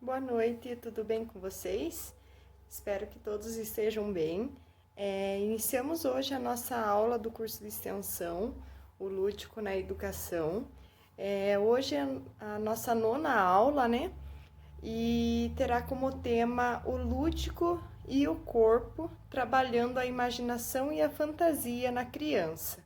Boa noite, tudo bem com vocês? Espero que todos estejam bem. Iniciamos hoje a nossa aula do curso de extensão, o Lúdico na Educação. Hoje é a nossa nona aula, né? E terá como tema o lúdico e o corpo, trabalhando a imaginação e a fantasia na criança.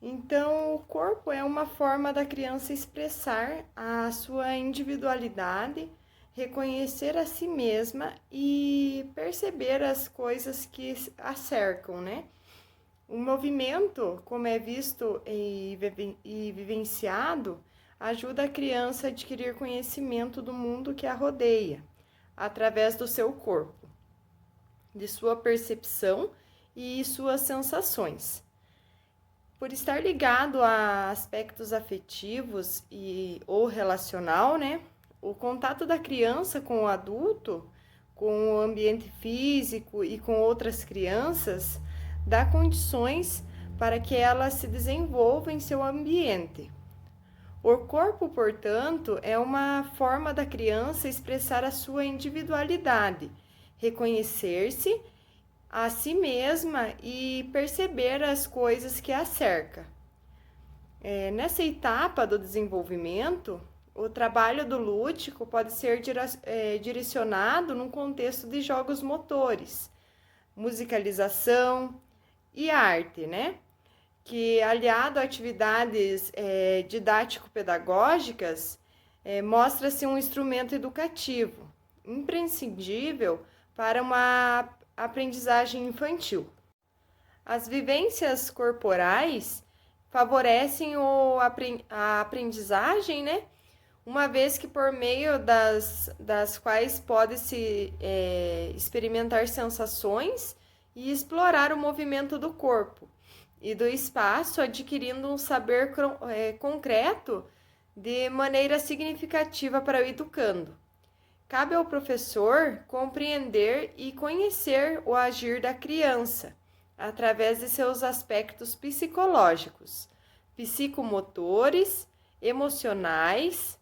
Então, o corpo é uma forma da criança expressar a sua individualidade, reconhecer a si mesma e perceber as coisas que a cercam, né? O movimento, como é visto e vivenciado, ajuda a criança a adquirir conhecimento do mundo que a rodeia, através do seu corpo, de sua percepção e suas sensações. Por estar ligado a aspectos afetivos ou relacional, né? O contato da criança com o adulto, com o ambiente físico e com outras crianças, dá condições para que ela se desenvolva em seu ambiente. O corpo, portanto, é uma forma da criança expressar a sua individualidade, reconhecer-se a si mesma e perceber as coisas que a cerca. Nessa etapa do desenvolvimento, o trabalho do lúdico pode ser direcionado num contexto de jogos motores, musicalização e arte, né? Que, aliado a atividades didático-pedagógicas, mostra-se um instrumento educativo, imprescindível para uma aprendizagem infantil. As vivências corporais favorecem a aprendizagem, né? Uma vez que por meio das quais pode-se experimentar sensações e explorar o movimento do corpo e do espaço, adquirindo um saber concreto de maneira significativa para o educando. Cabe ao professor compreender e conhecer o agir da criança através de seus aspectos psicológicos, psicomotores, emocionais,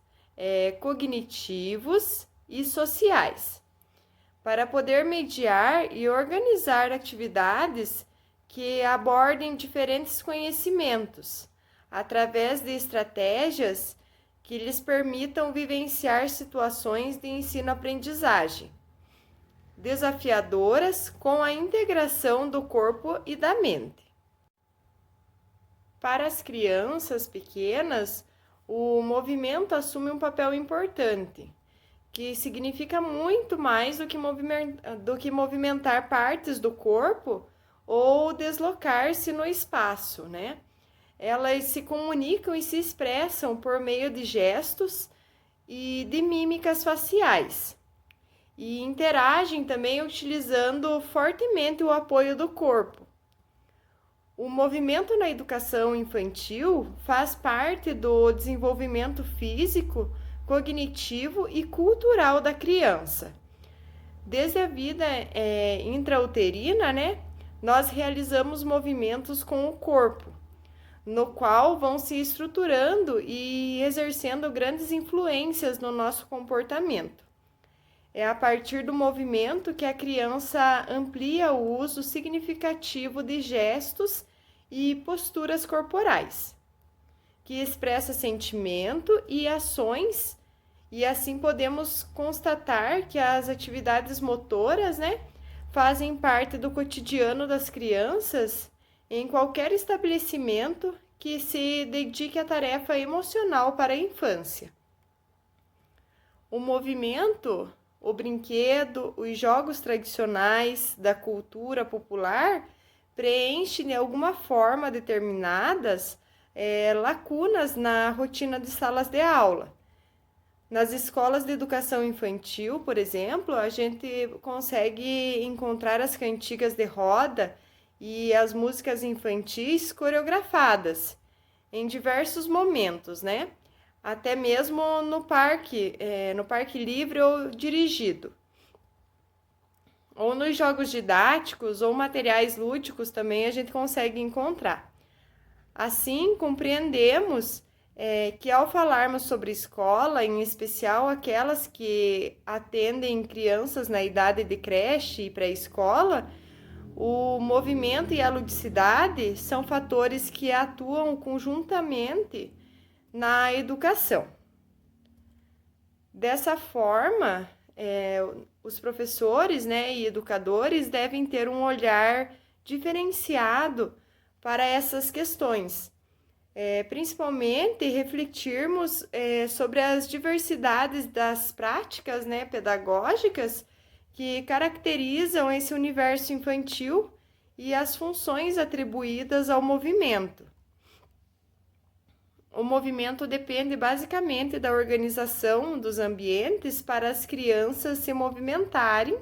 cognitivos e sociais, para poder mediar e organizar atividades que abordem diferentes conhecimentos, através de estratégias que lhes permitam vivenciar situações de ensino-aprendizagem desafiadoras com a integração do corpo e da mente. Para as crianças pequenas, o movimento assume um papel importante, que significa muito mais do que movimentar partes do corpo ou deslocar-se no espaço, né? Elas se comunicam e se expressam por meio de gestos e de mímicas faciais. E interagem também utilizando fortemente o apoio do corpo. O movimento na educação infantil faz parte do desenvolvimento físico, cognitivo e cultural da criança. Desde a vida intrauterina, né, nós realizamos movimentos com o corpo, no qual vão se estruturando e exercendo grandes influências no nosso comportamento. É a partir do movimento que a criança amplia o uso significativo de gestos e posturas corporais, que expressa sentimento e ações, e assim podemos constatar que as atividades motoras, né, fazem parte do cotidiano das crianças em qualquer estabelecimento que se dedique à tarefa emocional para a infância. O movimento, o brinquedo, os jogos tradicionais da cultura popular preenchem de alguma forma determinadas lacunas na rotina de salas de aula. Nas escolas de educação infantil, por exemplo, a gente consegue encontrar as cantigas de roda e as músicas infantis coreografadas em diversos momentos, né? Até mesmo no parque livre ou dirigido. Ou nos jogos didáticos ou materiais lúdicos também a gente consegue encontrar. Assim, compreendemos que ao falarmos sobre escola, em especial aquelas que atendem crianças na idade de creche e pré-escola, o movimento e a ludicidade são fatores que atuam conjuntamente na educação. Dessa forma, os professores, e educadores devem ter um olhar diferenciado para essas questões, principalmente refletirmos sobre as diversidades das práticas, pedagógicas que caracterizam esse universo infantil e as funções atribuídas ao movimento. O movimento depende basicamente da organização dos ambientes para as crianças se movimentarem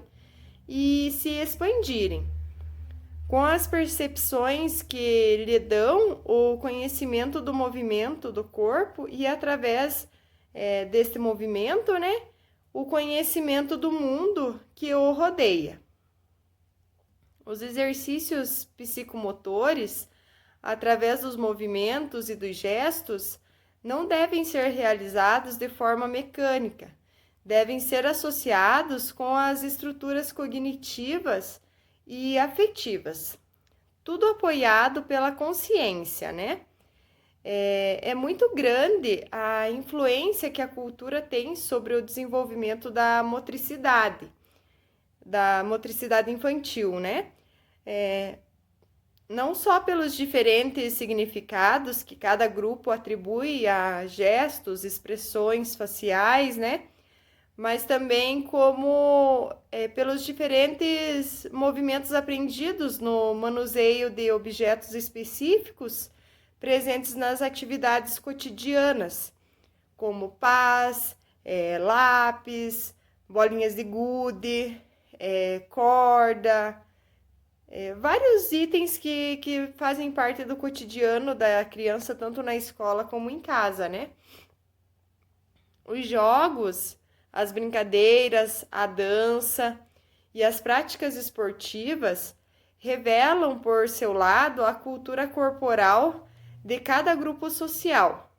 e se expandirem. Com as percepções que lhe dão o conhecimento do movimento do corpo e através desse movimento, o conhecimento do mundo que o rodeia. Os exercícios psicomotores, através dos movimentos e dos gestos, não devem ser realizados de forma mecânica, devem ser associados com as estruturas cognitivas e afetivas, tudo apoiado pela consciência, É muito grande a influência que a cultura tem sobre o desenvolvimento da motricidade infantil, não só pelos diferentes significados que cada grupo atribui a gestos, expressões faciais, mas também como pelos diferentes movimentos aprendidos no manuseio de objetos específicos presentes nas atividades cotidianas, como pás, lápis, bolinhas de gude, corda, vários itens que fazem parte do cotidiano da criança, tanto na escola como em casa, Os jogos, as brincadeiras, a dança e as práticas esportivas revelam, por seu lado, a cultura corporal de cada grupo social,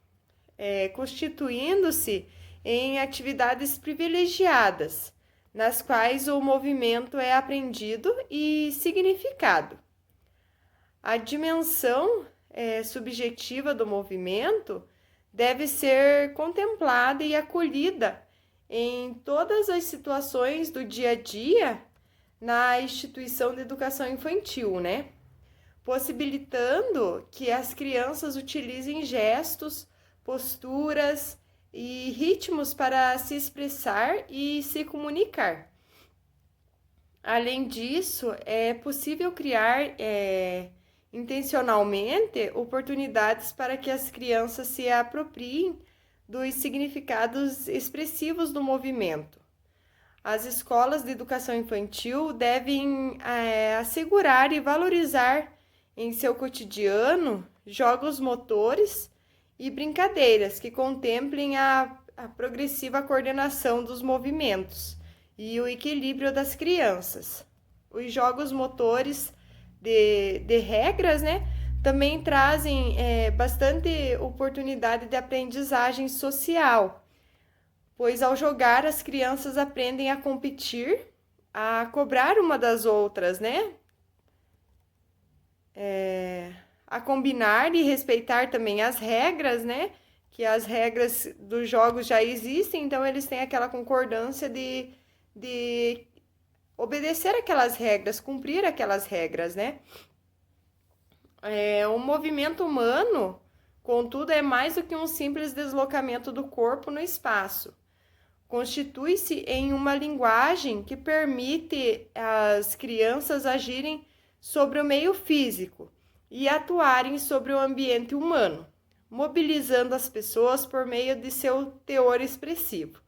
constituindo-se em atividades privilegiadas, nas quais o movimento é aprendido e significado. A dimensão subjetiva do movimento deve ser contemplada e acolhida em todas as situações do dia a dia na instituição de educação infantil, possibilitando que as crianças utilizem gestos, posturas e ritmos para se expressar e se comunicar. Além disso, é possível criar intencionalmente oportunidades para que as crianças se apropriem dos significados expressivos do movimento. As escolas de educação infantil devem assegurar e valorizar em seu cotidiano jogos motores e brincadeiras que contemplem a progressiva coordenação dos movimentos e o equilíbrio das crianças. Os jogos motores de regras, também trazem bastante oportunidade de aprendizagem social, pois ao jogar as crianças aprendem a competir, a cobrar uma das outras, a combinar e respeitar também as regras, que as regras dos jogos já existem, então eles têm aquela concordância de obedecer aquelas regras, cumprir aquelas regras, O movimento humano, contudo, é mais do que um simples deslocamento do corpo no espaço. Constitui-se em uma linguagem que permite às crianças agirem sobre o meio físico e atuarem sobre o ambiente humano, mobilizando as pessoas por meio de seu teor expressivo.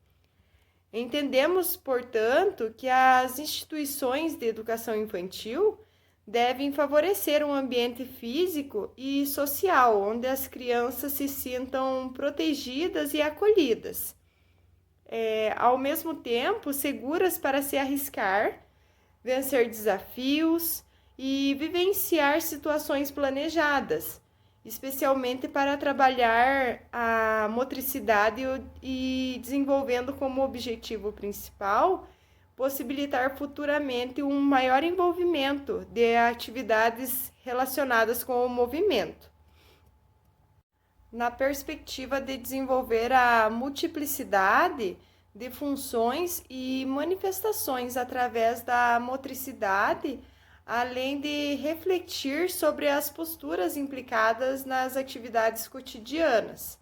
Entendemos, portanto, que as instituições de educação infantil devem favorecer um ambiente físico e social, onde as crianças se sintam protegidas e acolhidas, ao mesmo tempo seguras para se arriscar, vencer desafios e vivenciar situações planejadas, especialmente para trabalhar a motricidade e desenvolvendo como objetivo principal possibilitar futuramente um maior envolvimento de atividades relacionadas com o movimento, na perspectiva de desenvolver a multiplicidade de funções e manifestações através da motricidade, além de refletir sobre as posturas implicadas nas atividades cotidianas,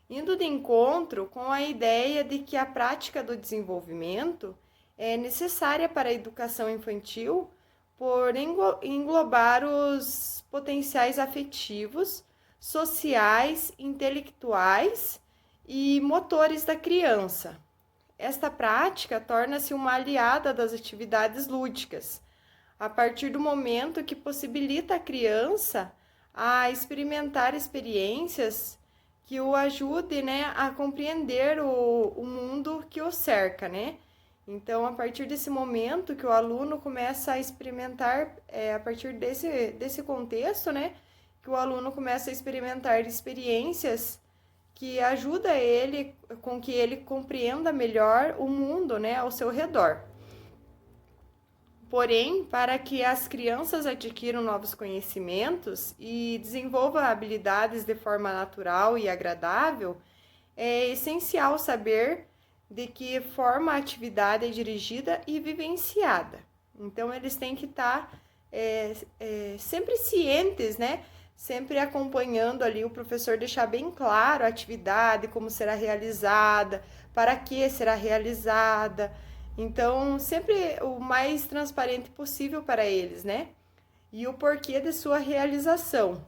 indo de encontro com a ideia de que a prática do desenvolvimento é necessária para a educação infantil por englobar os potenciais afetivos, sociais, intelectuais e motores da criança. Esta prática torna-se uma aliada das atividades lúdicas, a partir do momento que possibilita a criança a experimentar experiências que o ajude, né, a compreender o mundo que o cerca, né? Então, a partir desse momento que o aluno começa a experimentar, a partir desse contexto, né, que o aluno começa a experimentar experiências que ajuda ele, com que ele compreenda melhor o mundo, né, ao seu redor. Porém, para que as crianças adquiram novos conhecimentos e desenvolvam habilidades de forma natural e agradável, é essencial saber de que forma a atividade é dirigida e vivenciada. Então, eles têm que estar sempre cientes, né? Sempre acompanhando ali o professor deixar bem claro a atividade, como será realizada, para que será realizada. Então, sempre o mais transparente possível para eles, né? E o porquê de sua realização.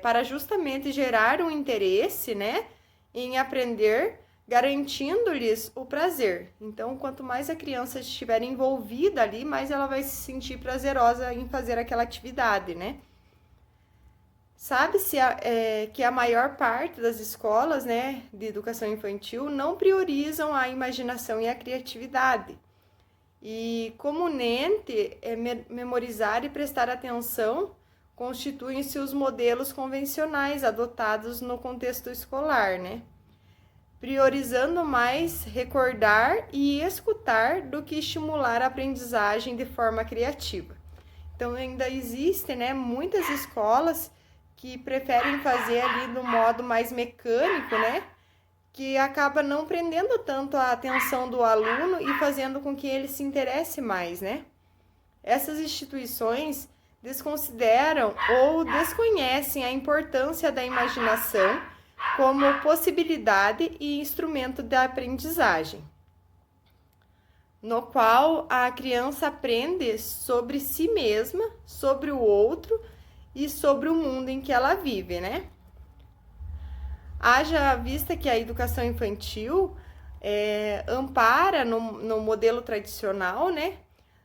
Para justamente gerar um interesse, né, em aprender, garantindo-lhes o prazer. Então, quanto mais a criança estiver envolvida ali, mais ela vai se sentir prazerosa em fazer aquela atividade, né? Sabe-se que a maior parte das escolas, né, de educação infantil não priorizam a imaginação e a criatividade. E comumente, memorizar e prestar atenção constituem-se os modelos convencionais adotados no contexto escolar, né? Priorizando mais recordar e escutar do que estimular a aprendizagem de forma criativa. Então, ainda existem, né, muitas escolas que preferem fazer ali do modo mais mecânico, né? Que acaba não prendendo tanto a atenção do aluno e fazendo com que ele se interesse mais, né? Essas instituições desconsideram ou desconhecem a importância da imaginação como possibilidade e instrumento da aprendizagem, no qual a criança aprende sobre si mesma, sobre o outro e sobre o mundo em que ela vive, né? Haja vista que a educação infantil ampara no modelo tradicional, né?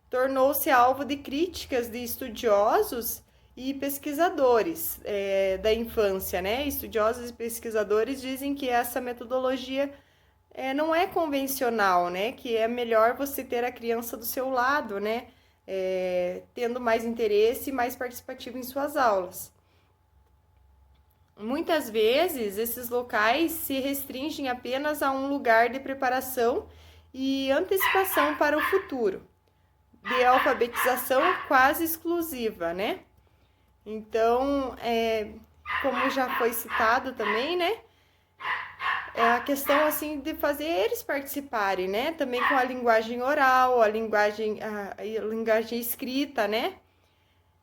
Tornou-se alvo de críticas de estudiosos e pesquisadores da infância, né? Estudiosos e pesquisadores dizem que essa metodologia não é convencional, né? Que é melhor você ter a criança do seu lado, né? Tendo mais interesse e mais participativo em suas aulas. Muitas vezes, esses locais se restringem apenas a um lugar de preparação e antecipação para o futuro, de alfabetização quase exclusiva, né? Então, como já foi citado também, né? É a questão, assim, de fazer eles participarem, né? Também com a linguagem oral, a linguagem escrita, né?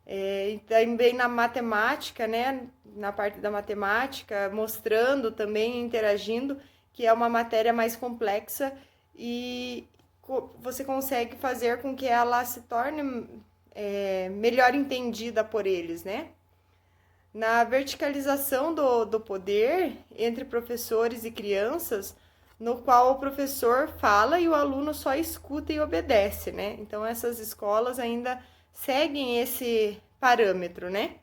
E também na matemática, né? Na parte da matemática, mostrando também, interagindo, que é uma matéria mais complexa e você consegue fazer com que ela se torne melhor entendida por eles, né? Na verticalização do poder entre professores e crianças, no qual o professor fala e o aluno só escuta e obedece, né? Então, essas escolas ainda seguem esse parâmetro, né?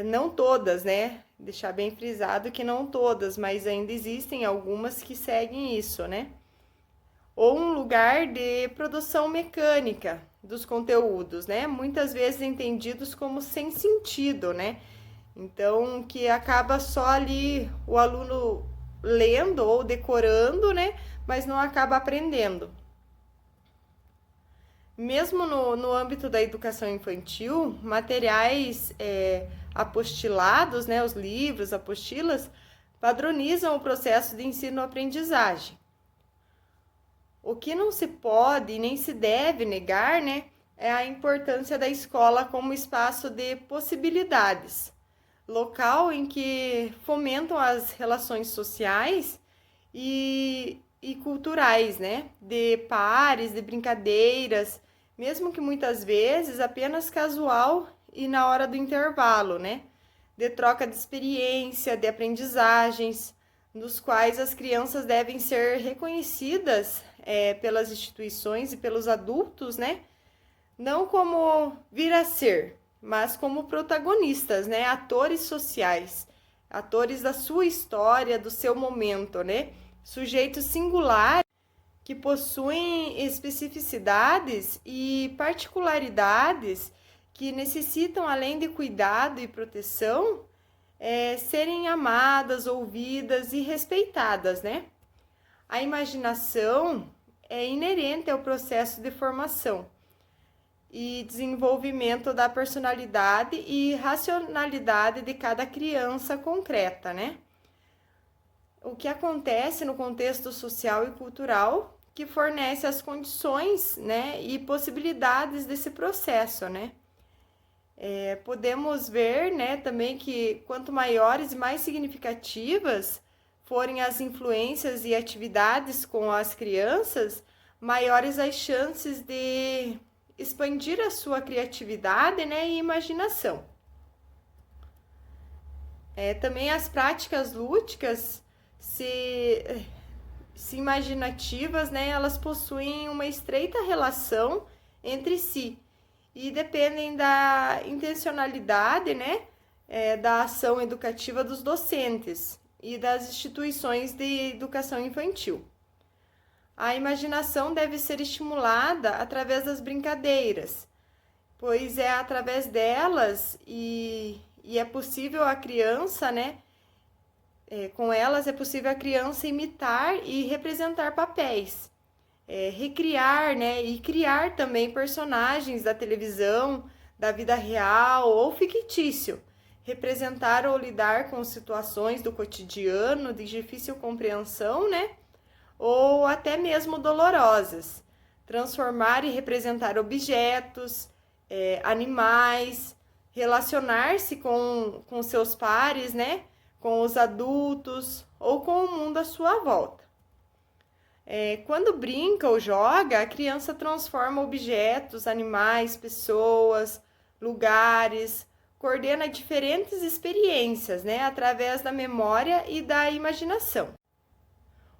Não todas, né? Deixar bem frisado que não todas, mas ainda existem algumas que seguem isso, né? Ou um lugar de produção mecânica, dos conteúdos, né? Muitas vezes entendidos como sem sentido, né? Então, que acaba só ali o aluno lendo ou decorando, né? Mas não acaba aprendendo. Mesmo no âmbito da educação infantil, materiais apostilados, né? Os livros, apostilas, padronizam o processo de ensino-aprendizagem. O que não se pode e nem se deve negar, né, é a importância da escola como espaço de possibilidades, local em que fomentam as relações sociais e culturais, né, de pares, de brincadeiras, mesmo que muitas vezes apenas casual e na hora do intervalo, né, de troca de experiência, de aprendizagens, nos quais as crianças devem ser reconhecidas pelas instituições e pelos adultos, né? Não como vir a ser, mas como protagonistas, né? Atores sociais, atores da sua história, do seu momento, né? Sujeitos singulares que possuem especificidades e particularidades que necessitam, além de cuidado e proteção, serem amadas, ouvidas e respeitadas, né? A imaginação é inerente ao processo de formação e desenvolvimento da personalidade e racionalidade de cada criança concreta, né? O que acontece no contexto social e cultural que fornece as condições, né, e possibilidades desse processo, né? Podemos ver, né, também que quanto maiores e mais significativas forem as influências e atividades com as crianças, maiores as chances de expandir a sua criatividade, né, e imaginação. Também as práticas lúdicas, se imaginativas, né, elas possuem uma estreita relação entre si e dependem da intencionalidade, né, da ação educativa dos docentes e das instituições de educação infantil. A imaginação deve ser estimulada através das brincadeiras, pois é através delas e é possível a criança, né? Com elas é possível a criança imitar e representar papéis, recriar, né? E criar também personagens da televisão, da vida real ou fictício, representar ou lidar com situações do cotidiano de difícil compreensão, né? Ou até mesmo dolorosas. Transformar e representar objetos, animais, relacionar-se com seus pares, né? Com os adultos ou com o mundo à sua volta. Quando brinca ou joga, a criança transforma objetos, animais, pessoas, lugares, coordena diferentes experiências, né, através da memória e da imaginação.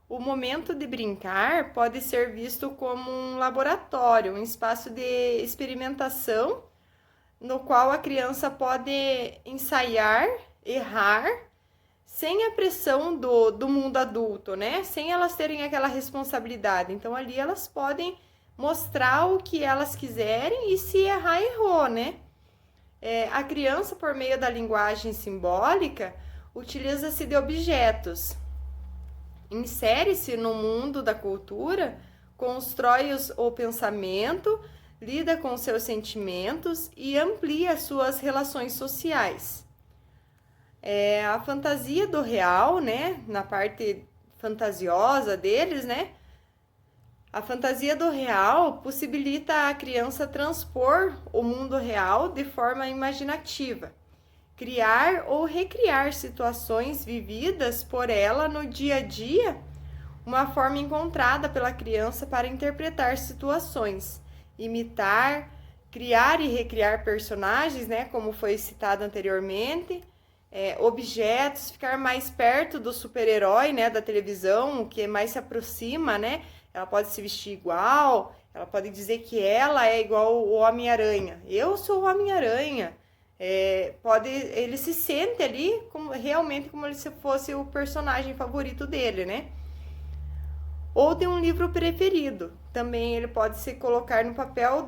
O momento de brincar pode ser visto como um laboratório, um espaço de experimentação, no qual a criança pode ensaiar, errar, sem a pressão do mundo adulto, né? Sem elas terem aquela responsabilidade. Então, ali elas podem mostrar o que elas quiserem e se errar, errou, né? A criança, por meio da linguagem simbólica, utiliza-se de objetos, insere-se no mundo da cultura, constrói o pensamento, lida com seus sentimentos e amplia suas relações sociais. A fantasia do real, né, na parte fantasiosa deles, né, a fantasia do real possibilita a criança transpor o mundo real de forma imaginativa, criar ou recriar situações vividas por ela no dia a dia, uma forma encontrada pela criança para interpretar situações, imitar, criar e recriar personagens, né, como foi citado anteriormente, objetos, ficar mais perto do super-herói, né, da televisão, que mais se aproxima, né? Ela pode se vestir igual, ela pode dizer que ela é igual o Homem-Aranha. Eu sou o Homem-Aranha. Ele se sente ali realmente como se fosse o personagem favorito dele, né? Ou de um livro preferido. Também ele pode se colocar no papel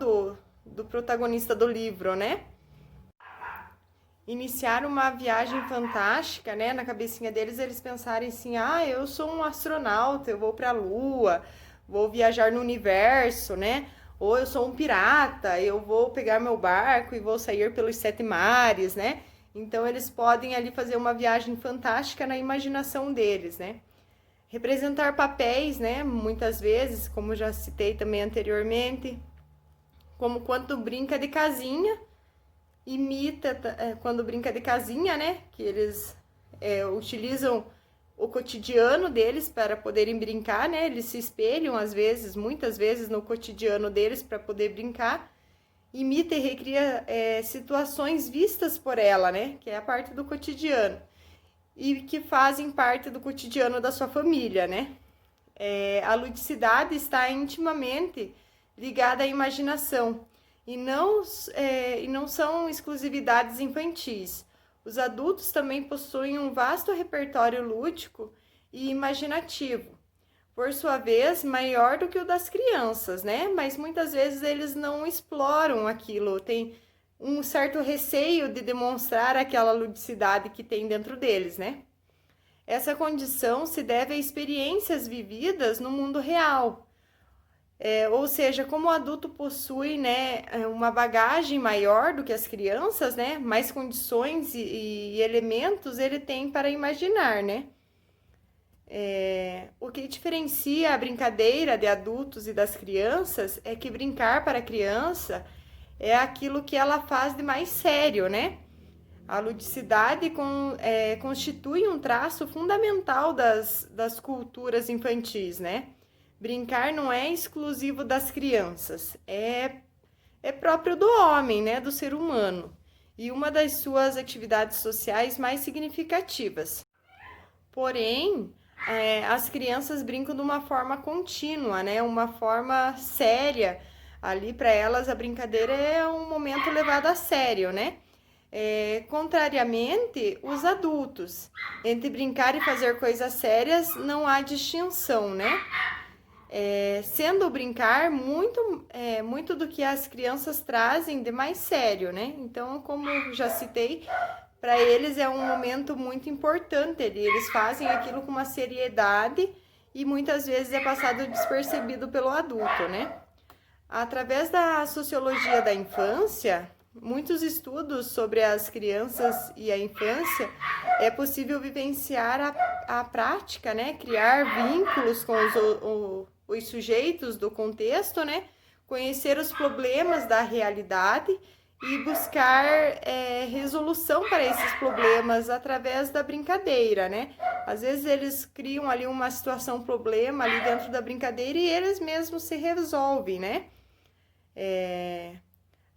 do protagonista do livro, né? Iniciar uma viagem fantástica, né? Na cabecinha deles, eles pensarem assim: ah, eu sou um astronauta, eu vou para a Lua, vou viajar no universo, né? Ou eu sou um pirata, eu vou pegar meu barco e vou sair pelos 7 mares, né? Então eles podem ali fazer uma viagem fantástica na imaginação deles, né? Representar papéis, né? Muitas vezes, como já citei também anteriormente, como quando brinca de casinha, imita quando brinca de casinha, né? Que eles utilizam o cotidiano deles para poderem brincar, né? Eles se espelham às vezes, muitas vezes, no cotidiano deles para poder brincar. Imita e recria situações vistas por ela, né? Que é a parte do cotidiano. E que fazem parte do cotidiano da sua família, né? A ludicidade está intimamente ligada à imaginação e não são exclusividades infantis. Os adultos também possuem um vasto repertório lúdico e imaginativo, por sua vez, maior do que o das crianças, né? Mas muitas vezes eles não exploram aquilo, tem um certo receio de demonstrar aquela ludicidade que tem dentro deles, né? Essa condição se deve a experiências vividas no mundo real. Ou seja, como o adulto possui, né, uma bagagem maior do que as crianças, né, mais condições e elementos ele tem para imaginar, né? O que diferencia a brincadeira de adultos e das crianças é que brincar para a criança é aquilo que ela faz de mais sério, né? A ludicidade constitui um traço fundamental das culturas infantis, né? Brincar não é exclusivo das crianças, é próprio do homem, né? Do ser humano. E uma das suas atividades sociais mais significativas. Porém, as crianças brincam de uma forma contínua, né? Uma forma séria. Ali, para elas, a brincadeira é um momento levado a sério, né? Contrariamente, os adultos. Entre brincar e fazer coisas sérias, não há distinção, né? Sendo o brincar muito do que as crianças trazem de mais sério, né? Então, como já citei, para eles é um momento muito importante. Eles fazem aquilo com uma seriedade e muitas vezes é passado despercebido pelo adulto, né? Através da sociologia da infância, muitos estudos sobre as crianças e a infância, é possível vivenciar a prática, né? Criar vínculos com os sujeitos do contexto, né? Conhecer os problemas da realidade e buscar resolução para esses problemas através da brincadeira, né? Às vezes eles criam ali uma situação, problema ali dentro da brincadeira e eles mesmos se resolvem, né?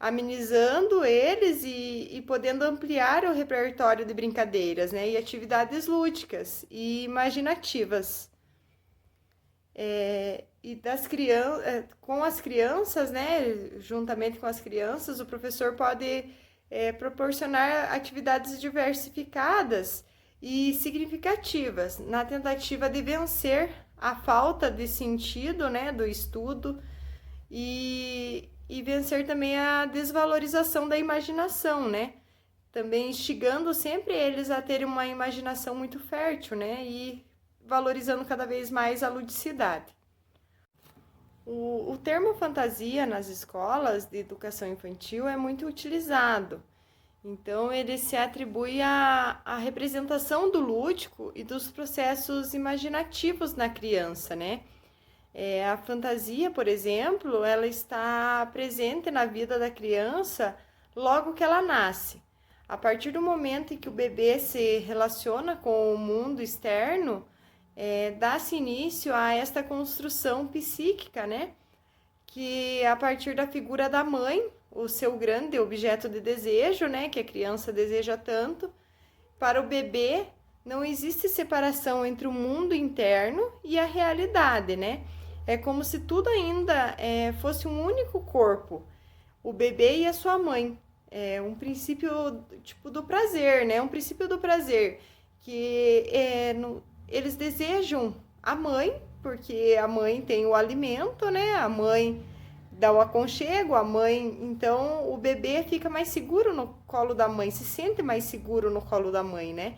Amenizando eles e podendo ampliar o repertório de brincadeiras, né? E atividades lúdicas e imaginativas. E com as crianças, né? Juntamente com as crianças, o professor pode proporcionar atividades diversificadas e significativas, na tentativa de vencer a falta de sentido, né? Do estudo e vencer também a desvalorização da imaginação, né? Também instigando sempre eles a terem uma imaginação muito fértil, né? E valorizando cada vez mais a ludicidade. O termo fantasia nas escolas de educação infantil é muito utilizado. Então, ele se atribui à representação do lúdico e dos processos imaginativos na criança, né? A fantasia, por exemplo, ela está presente na vida da criança logo que ela nasce. A partir do momento em que o bebê se relaciona com o mundo externo, dá-se início a esta construção psíquica, né? Que a partir da figura da mãe, o seu grande objeto de desejo, né? Que a criança deseja tanto, para o bebê não existe separação entre o mundo interno e a realidade, né? É como se tudo ainda fosse um único corpo, o bebê e a sua mãe. É um princípio tipo do prazer, né? Um princípio do prazer, que eles desejam a mãe, porque a mãe tem o alimento, né? A mãe dá o aconchego, a mãe, então o bebê fica mais seguro no colo da mãe, se sente mais seguro no colo da mãe, né?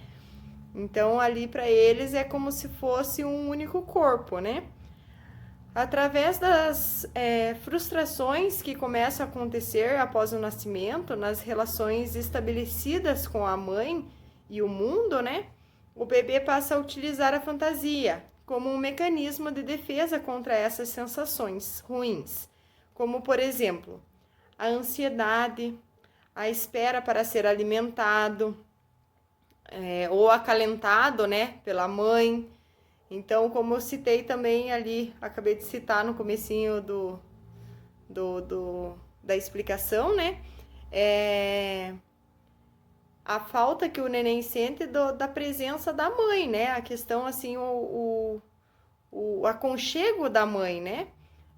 Então ali para eles é como se fosse um único corpo, né? Através das frustrações que começam a acontecer após o nascimento, nas relações estabelecidas com a mãe e o mundo, né? O bebê passa a utilizar a fantasia como um mecanismo de defesa contra essas sensações ruins, como, por exemplo, a ansiedade, a espera para ser alimentado ou acalentado, né, pela mãe. Então, como eu citei também ali, acabei de citar no comecinho da explicação, né? A falta que o neném sente da presença da mãe, né? A questão, assim, o aconchego da mãe, né?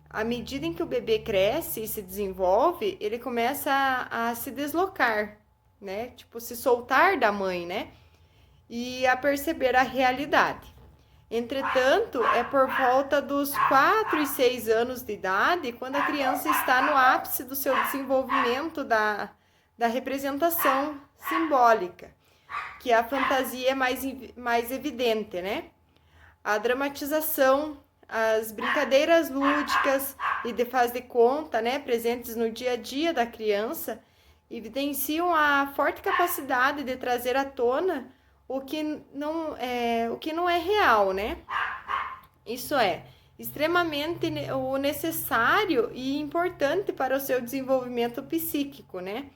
À medida em que o bebê cresce e se desenvolve, ele começa a se deslocar, né? Tipo, se soltar da mãe, né? E a perceber a realidade. Entretanto, é por volta dos 4 e 6 anos de idade, quando a criança está no ápice do seu desenvolvimento da representação simbólica, que a fantasia é mais evidente, né? A dramatização, as brincadeiras lúdicas e de faz de conta, né, presentes no dia a dia da criança, evidenciam a forte capacidade de trazer à tona o que não é real, né? Isso é extremamente o necessário e importante para o seu desenvolvimento psíquico, né?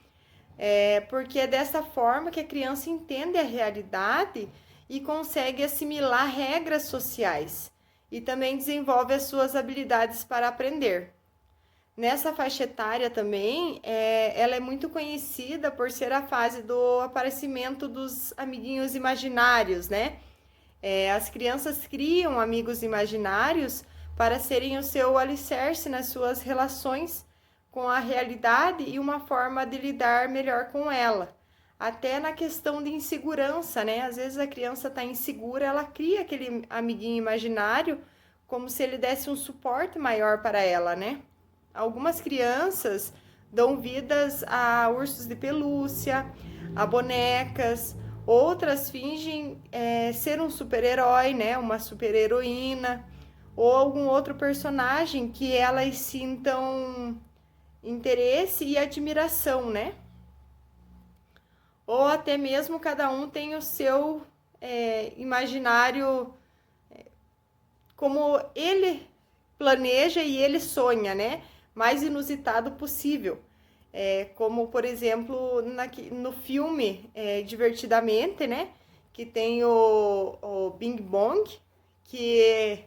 Porque é dessa forma que a criança entende a realidade e consegue assimilar regras sociais e também desenvolve as suas habilidades para aprender. Nessa faixa etária também, ela é muito conhecida por ser a fase do aparecimento dos amiguinhos imaginários, né? As crianças criam amigos imaginários para serem o seu alicerce nas suas relações com a realidade e uma forma de lidar melhor com ela. Até na questão de insegurança, né? Às vezes a criança está insegura, ela cria aquele amiguinho imaginário como se ele desse um suporte maior para ela, né? Algumas crianças dão vidas a ursos de pelúcia, a bonecas, outras fingem ser um super-herói, né? Uma super-heroína, ou algum outro personagem que elas sintam interesse e admiração, né? Ou até mesmo cada um tem o seu imaginário, como ele planeja e ele sonha, né? Mais inusitado possível. Como, por exemplo, no filme Divertidamente, né? Que tem o Bing Bong, que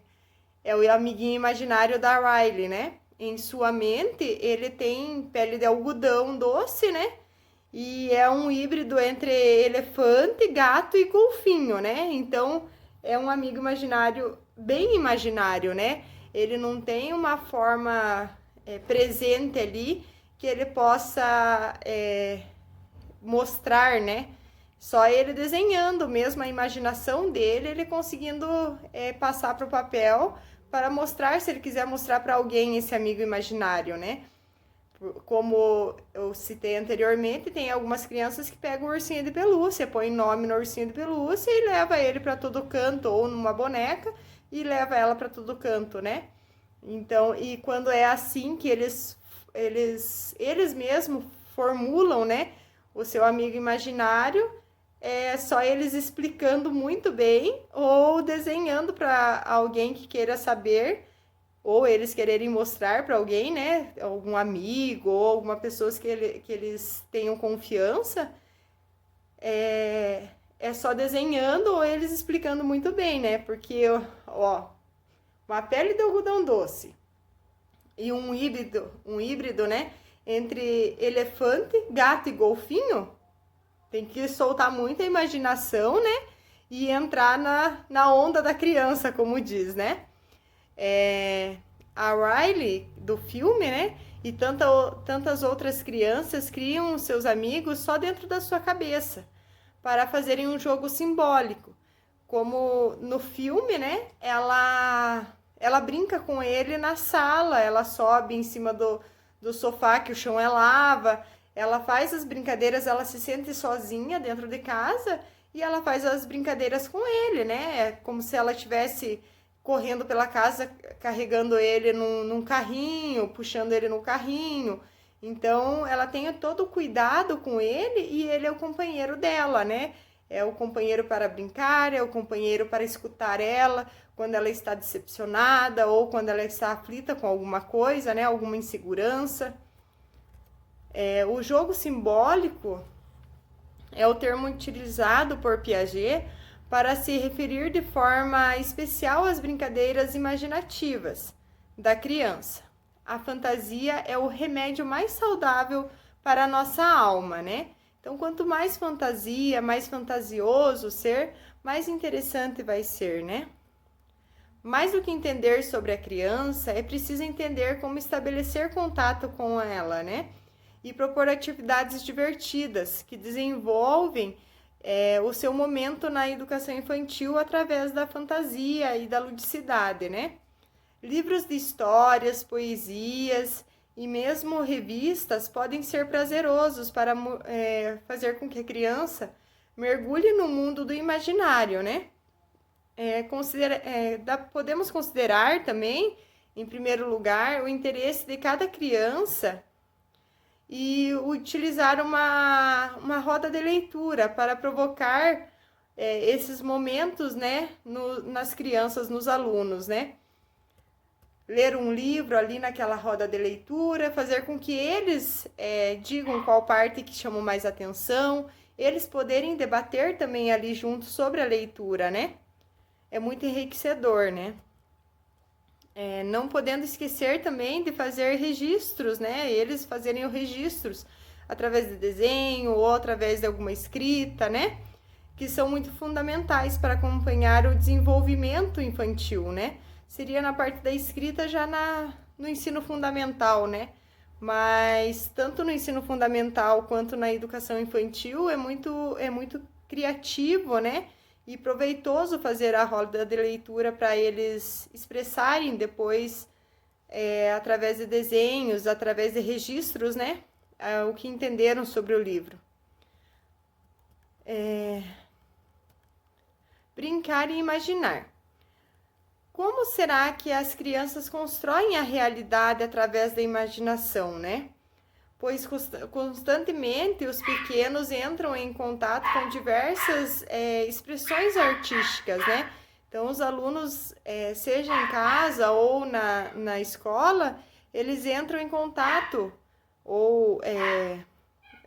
é o amiguinho imaginário da Riley, né? Em sua mente, ele tem pele de algodão doce, né? E é um híbrido entre elefante, gato e golfinho, né? Então, é um amigo imaginário, bem imaginário, né? Ele não tem uma forma presente ali que ele possa mostrar, né? Só ele desenhando mesmo a imaginação dele, ele conseguindo passar para o papel para mostrar, se ele quiser mostrar para alguém esse amigo imaginário, né? Como eu citei anteriormente, tem algumas crianças que pegam o ursinho de pelúcia, põe nome no ursinho de pelúcia e leva ele para todo canto, ou numa boneca e leva ela para todo canto, né? Então, e quando é assim que eles mesmos formulam, né, o seu amigo imaginário, é só eles explicando muito bem ou desenhando para alguém que queira saber, ou eles quererem mostrar para alguém, né, algum amigo ou alguma pessoa que eles tenham confiança, é só desenhando ou eles explicando muito bem, né, porque, ó, uma pele de algodão doce e um híbrido, né, entre elefante, gato e golfinho, tem que soltar muita imaginação, né, e entrar na onda da criança, como diz, né. A Riley, do filme, né, e tantas outras crianças criam seus amigos só dentro da sua cabeça, para fazerem um jogo simbólico. Como no filme, né, ela ela brinca com ele na sala, ela sobe em cima do sofá que o chão é lava, ela faz as brincadeiras, ela se sente sozinha dentro de casa e ela faz as brincadeiras com ele, né? É como se ela estivesse correndo pela casa, carregando ele num carrinho, puxando ele no carrinho. Então, ela tem todo o cuidado com ele e ele é o companheiro dela, né? É o companheiro para brincar, é o companheiro para escutar ela quando ela está decepcionada ou quando ela está aflita com alguma coisa, né? Alguma insegurança. O jogo simbólico é o termo utilizado por Piaget para se referir de forma especial às brincadeiras imaginativas da criança. A fantasia é o remédio mais saudável para a nossa alma, né? Então, quanto mais fantasia, mais fantasioso ser, mais interessante vai ser, né? Mais do que entender sobre a criança, é preciso entender como estabelecer contato com ela, né? E propor atividades divertidas que desenvolvem o seu momento na educação infantil através da fantasia e da ludicidade, né? Livros de histórias, poesias e mesmo revistas podem ser prazerosos para fazer com que a criança mergulhe no mundo do imaginário, né? Podemos considerar também, em primeiro lugar, o interesse de cada criança e utilizar uma roda de leitura para provocar esses momentos, né, nas crianças, nos alunos, né? Ler um livro ali naquela roda de leitura, fazer com que eles digam qual parte que chamou mais atenção, eles poderem debater também ali junto sobre a leitura, né? É muito enriquecedor, né? Não podendo esquecer também de fazer registros, né? Eles fazerem os registros através de desenho ou através de alguma escrita, né? Que são muito fundamentais para acompanhar o desenvolvimento infantil, né? Seria na parte da escrita já no ensino fundamental, né? Mas tanto no ensino fundamental quanto na educação infantil é muito criativo, né? E proveitoso fazer a roda de leitura para eles expressarem depois, através de desenhos, através de registros, né? O que entenderam sobre o livro. Brincar e imaginar. Como será que as crianças constroem a realidade através da imaginação, né? Pois constantemente os pequenos entram em contato com diversas expressões artísticas, né? Então, os alunos, seja em casa ou na escola, eles entram em contato ou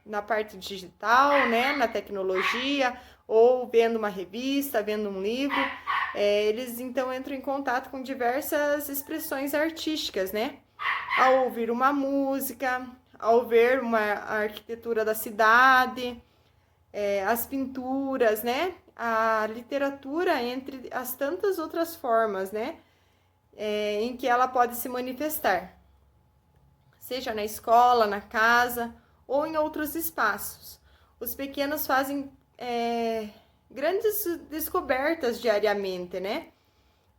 na parte digital, né? Na tecnologia, ou vendo uma revista, vendo um livro. Eles, então, entram em contato com diversas expressões artísticas, né? Ao ouvir uma música, ao ver uma arquitetura da cidade, as pinturas, né? A literatura, entre as tantas outras formas, né? Em que ela pode se manifestar. Seja na escola, na casa ou em outros espaços. Os pequenos fazem grandes descobertas diariamente, né?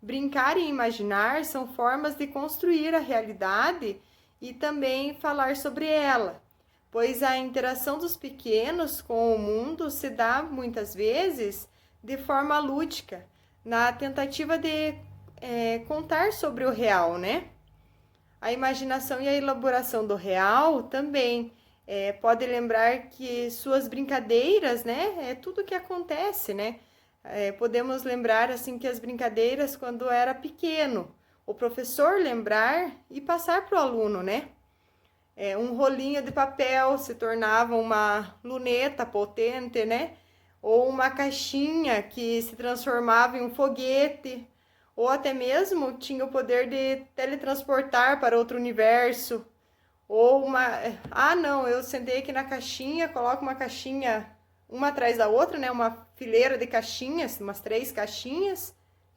Brincar e imaginar são formas de construir a realidade e também falar sobre ela, pois a interação dos pequenos com o mundo se dá muitas vezes de forma lúdica, na tentativa de contar sobre o real, né? A imaginação e a elaboração do real também pode lembrar que suas brincadeiras, né, é tudo que acontece, né? Podemos lembrar assim que as brincadeiras quando era pequeno, o professor lembrar e passar para o aluno, né? Um rolinho de papel se tornava uma luneta potente, né? Ou uma caixinha que se transformava em um foguete, ou até mesmo tinha o poder de teletransportar para outro universo. Ou não, eu sentei aqui na caixinha, coloco uma caixinha uma atrás da outra, né? Uma fileira de caixinhas, umas 3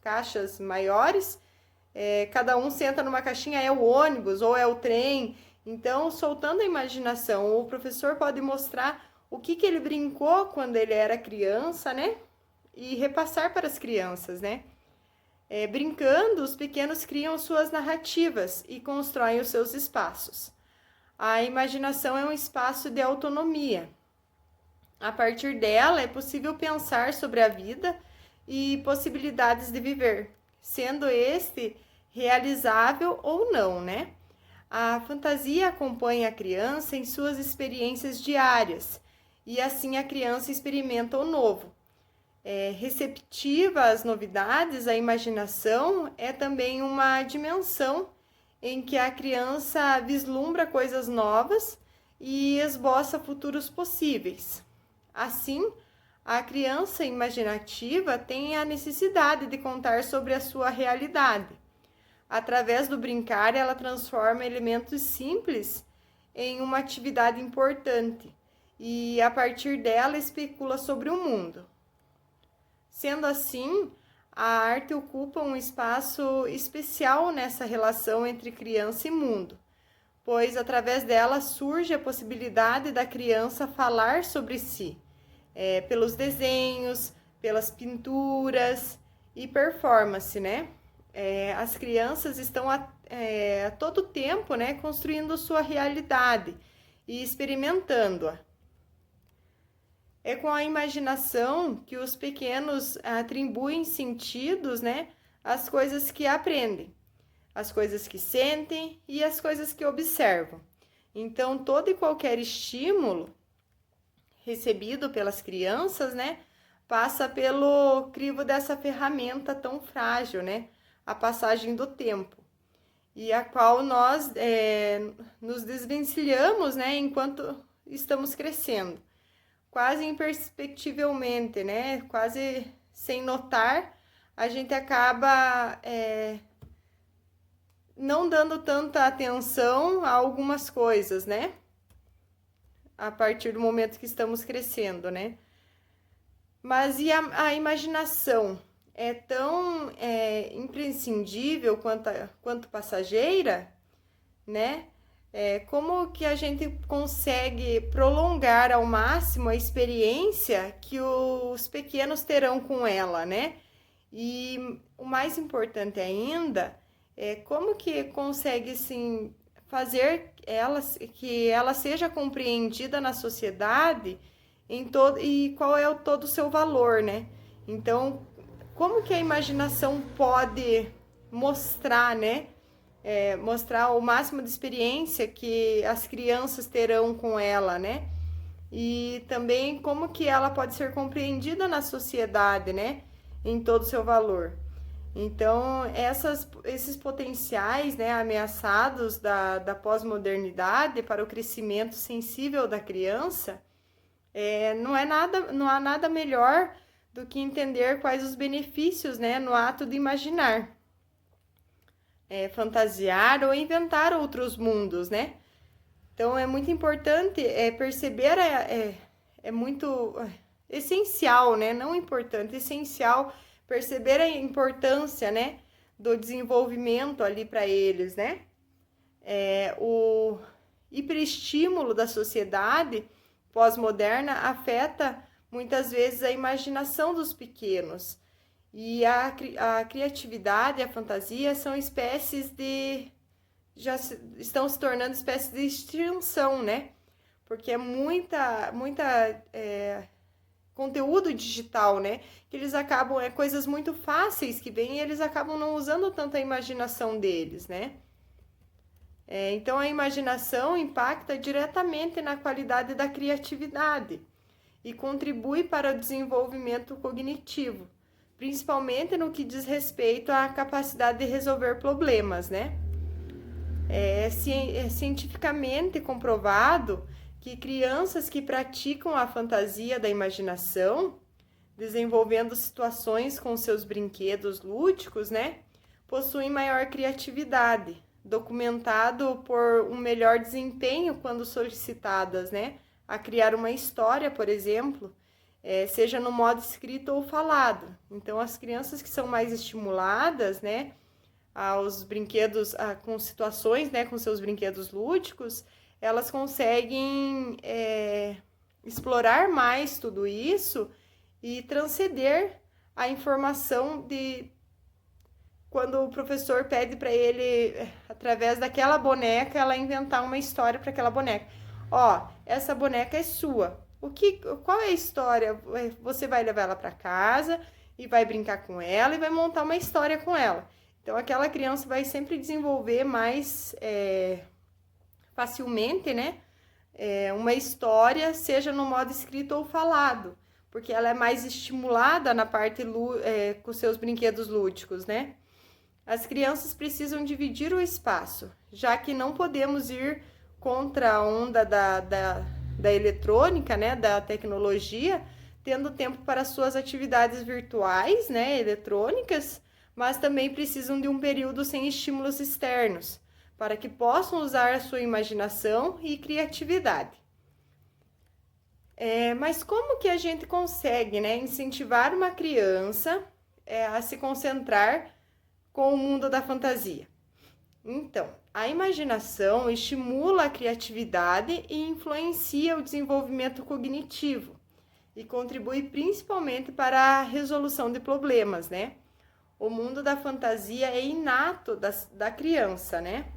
caixas maiores. Cada um senta numa caixinha, é o ônibus ou é o trem. Então, soltando a imaginação, o professor pode mostrar o que ele brincou quando ele era criança, né? E repassar para as crianças, né? Brincando, os pequenos criam suas narrativas e constroem os seus espaços. A imaginação é um espaço de autonomia. A partir dela, é possível pensar sobre a vida e possibilidades de viver, sendo este realizável ou não, né? A fantasia acompanha a criança em suas experiências diárias e assim a criança experimenta o novo. Receptiva às novidades, a imaginação é também uma dimensão em que a criança vislumbra coisas novas e esboça futuros possíveis. Assim, a criança imaginativa tem a necessidade de contar sobre a sua realidade. Através do brincar, ela transforma elementos simples em uma atividade importante e, a partir dela, especula sobre o mundo. Sendo assim, a arte ocupa um espaço especial nessa relação entre criança e mundo, pois através dela surge a possibilidade da criança falar sobre si, pelos desenhos, pelas pinturas e performance, né? As crianças estão a todo tempo, né, construindo sua realidade e experimentando-a. É com a imaginação que os pequenos atribuem sentidos, né, às coisas que aprendem, às coisas que sentem e às coisas que observam. Então, todo e qualquer estímulo recebido pelas crianças, né, passa pelo crivo dessa ferramenta tão frágil, né, a passagem do tempo, e a qual nós nos desvencilhamos, né, enquanto estamos crescendo. Quase imperceptivelmente, né? Quase sem notar, a gente acaba não dando tanta atenção a algumas coisas, né? A partir do momento que estamos crescendo, né? Mas e a imaginação é tão imprescindível quanto passageira, né? Como que a gente consegue prolongar ao máximo a experiência que os pequenos terão com ela, né? E o mais importante ainda é como que consegue, assim, fazer que ela seja compreendida na sociedade e qual é todo o seu valor, né? Então, como que a imaginação pode mostrar, né? Mostrar o máximo de experiência que as crianças terão com ela, né? E também como que ela pode ser compreendida na sociedade, né? Em todo o seu valor. Então, esses potenciais, né, ameaçados da pós-modernidade para o crescimento sensível da criança, não há nada melhor do que entender quais os benefícios, né, no ato de imaginar. Fantasiar ou inventar outros mundos, né? Então é muito importante perceber, é muito essencial, né? Não importante, essencial perceber a importância, né, do desenvolvimento ali para eles, né? O hiperestímulo da sociedade pós-moderna afeta muitas vezes a imaginação dos pequenos. E a criatividade e a fantasia são espécies estão se tornando espécies de extinção, né? Porque é muita conteúdo digital, né? Que eles acabam, coisas muito fáceis que vêm e eles acabam não usando tanto a imaginação deles, né? Então a imaginação impacta diretamente na qualidade da criatividade e contribui para o desenvolvimento cognitivo, principalmente no que diz respeito à capacidade de resolver problemas, né? É cientificamente comprovado que crianças que praticam a fantasia da imaginação, desenvolvendo situações com seus brinquedos lúdicos, né, possuem maior criatividade, documentado por um melhor desempenho quando solicitadas, né, a criar uma história, por exemplo, seja no modo escrito ou falado. Então, as crianças que são mais estimuladas, né, aos brinquedos, com situações, né, com seus brinquedos lúdicos, elas conseguem explorar mais tudo isso e transcender a informação quando o professor pede para ele, através daquela boneca, ela inventar uma história para aquela boneca. Ó, essa boneca é sua. Qual é a história? Você vai levar ela para casa e vai brincar com ela e vai montar uma história com ela. Então, aquela criança vai sempre desenvolver mais facilmente, né? Uma história, seja no modo escrito ou falado, porque ela é mais estimulada na parte com seus brinquedos lúdicos, né? As crianças precisam dividir o espaço, já que não podemos ir contra a onda da eletrônica, né, da tecnologia, tendo tempo para suas atividades virtuais, né, eletrônicas, mas também precisam de um período sem estímulos externos, para que possam usar a sua imaginação e criatividade. Mas como que a gente consegue, né, incentivar uma criança a se concentrar com o mundo da fantasia? Então, a imaginação estimula a criatividade e influencia o desenvolvimento cognitivo e contribui principalmente para a resolução de problemas, né? O mundo da fantasia é inato da criança, né?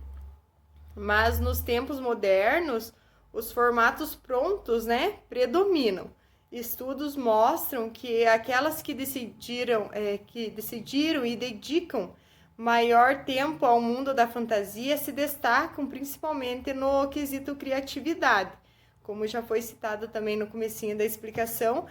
Mas nos tempos modernos, os formatos prontos, né, predominam. Estudos mostram que aquelas que decidiram e dedicam maior tempo ao mundo da fantasia se destacam principalmente no quesito criatividade. Como já foi citado também no comecinho da explicação,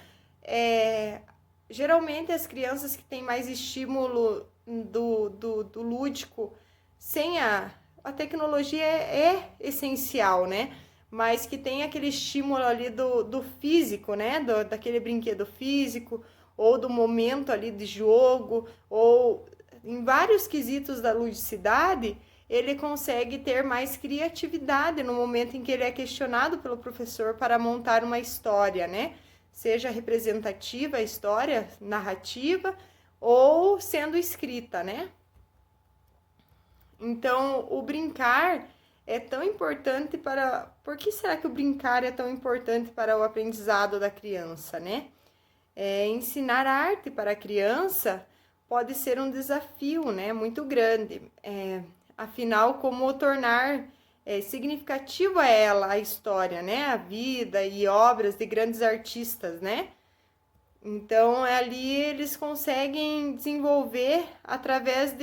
geralmente as crianças que têm mais estímulo do lúdico, sem a tecnologia é essencial, né? Mas que tem aquele estímulo ali do físico, né? Daquele brinquedo físico, ou do momento ali de jogo, ou em vários quesitos da ludicidade, ele consegue ter mais criatividade no momento em que ele é questionado pelo professor para montar uma história, né? Seja representativa a história, narrativa, ou sendo escrita, né? Então, o brincar é tão importante para... Por que será que o brincar é tão importante para o aprendizado da criança, né? Ensinar arte para a criança pode ser um desafio, né, muito grande. Afinal, como tornar significativa ela a história, né, a vida e obras de grandes artistas, né? Então, ali eles conseguem desenvolver através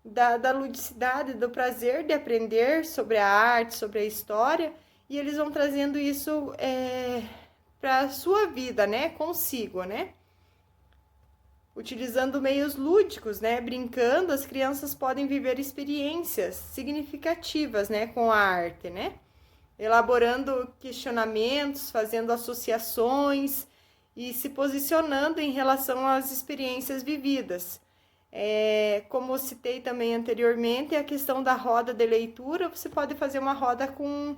da ludicidade, do prazer de aprender sobre a arte, sobre a história, e eles vão trazendo isso para a sua vida, né, consigo, né? Utilizando meios lúdicos, né, brincando, as crianças podem viver experiências significativas, né, com a arte, né? Elaborando questionamentos, fazendo associações e se posicionando em relação às experiências vividas. Como eu citei também anteriormente, a questão da roda de leitura, você pode fazer uma roda com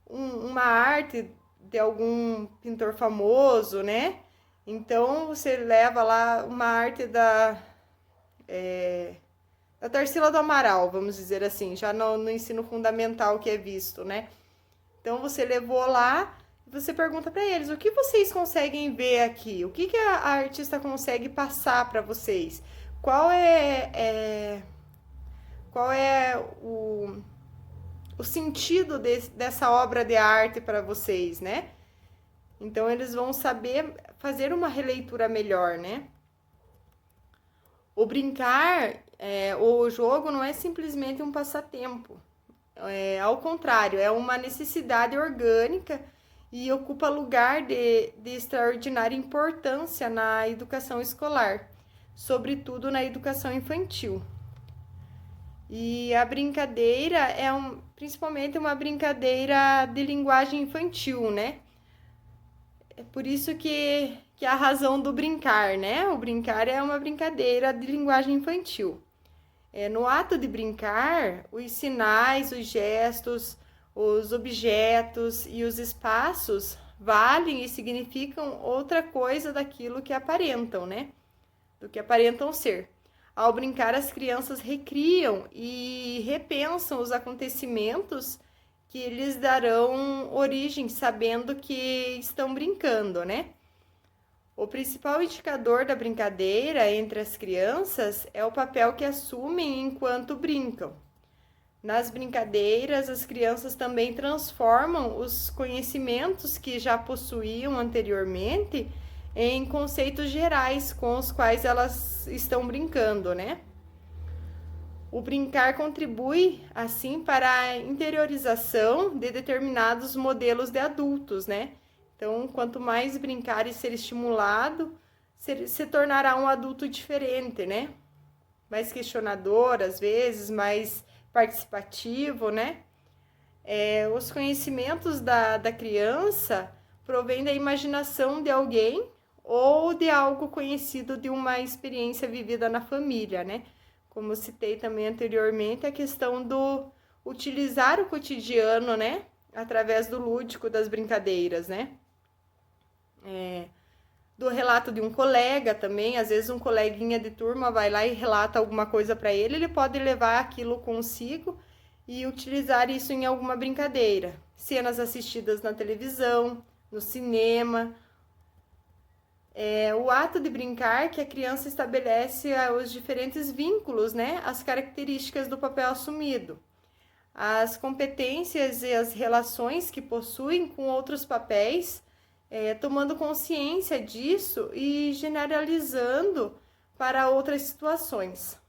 uma arte de algum pintor famoso, né? Então, você leva lá uma arte da Tarsila do Amaral, vamos dizer assim, já no ensino fundamental que é visto, né? Então, você levou lá e você pergunta para eles, o que vocês conseguem ver aqui? O que a artista consegue passar para vocês? Qual é o sentido dessa obra de arte para vocês, né? Então, eles vão saber fazer uma releitura melhor, né? O brincar, o jogo não é simplesmente um passatempo. Ao contrário, é uma necessidade orgânica e ocupa lugar de extraordinária importância na educação escolar, sobretudo na educação infantil. E a brincadeira principalmente uma brincadeira de linguagem infantil, né? É por isso que a razão do brincar, né? O brincar é uma brincadeira de linguagem infantil. No ato de brincar, os sinais, os gestos, os objetos e os espaços valem e significam outra coisa daquilo que aparentam, né? Do que aparentam ser. Ao brincar, as crianças recriam e repensam os acontecimentos que lhes darão origem, sabendo que estão brincando, né? O principal indicador da brincadeira entre as crianças é o papel que assumem enquanto brincam. Nas brincadeiras, as crianças também transformam os conhecimentos que já possuíam anteriormente em conceitos gerais com os quais elas estão brincando, né? O brincar contribui, assim, para a interiorização de determinados modelos de adultos, né? Então, quanto mais brincar e ser estimulado, se tornará um adulto diferente, né? Mais questionador, às vezes, mais participativo, né? Os conhecimentos da criança provêm da imaginação de alguém ou de algo conhecido de uma experiência vivida na família, né? Como citei também anteriormente, a questão do utilizar o cotidiano, né? Através do lúdico das brincadeiras, né? Do relato de um colega também, às vezes um coleguinha de turma vai lá e relata alguma coisa para ele, ele pode levar aquilo consigo e utilizar isso em alguma brincadeira. Cenas assistidas na televisão, no cinema. O ato de brincar que a criança estabelece os diferentes vínculos, né? As características do papel assumido, as competências e as relações que possuem com outros papéis, tomando consciência disso e generalizando para outras situações.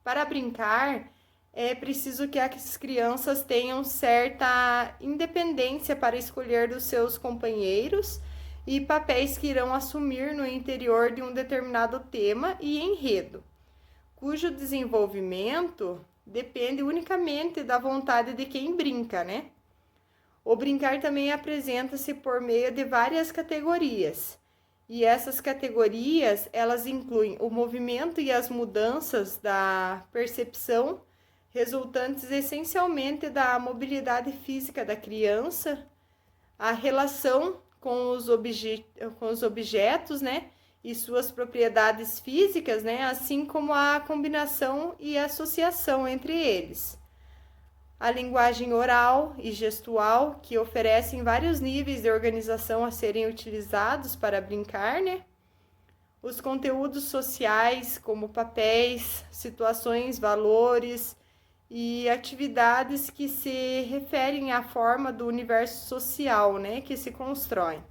Para brincar, é preciso que as crianças tenham certa independência para escolher dos seus companheiros e papéis que irão assumir no interior de um determinado tema e enredo, cujo desenvolvimento depende unicamente da vontade de quem brinca, né? O brincar também apresenta-se por meio de várias categorias, e essas categorias, elas incluem o movimento e as mudanças da percepção, resultantes essencialmente da mobilidade física da criança, a relação com os objetos, né, e suas propriedades físicas, né, assim como a combinação e associação entre eles. A linguagem oral e gestual, que oferecem vários níveis de organização a serem utilizados para brincar, né? Os conteúdos sociais, como papéis, situações, valores e atividades que se referem à forma do universo social, né, que se constrói.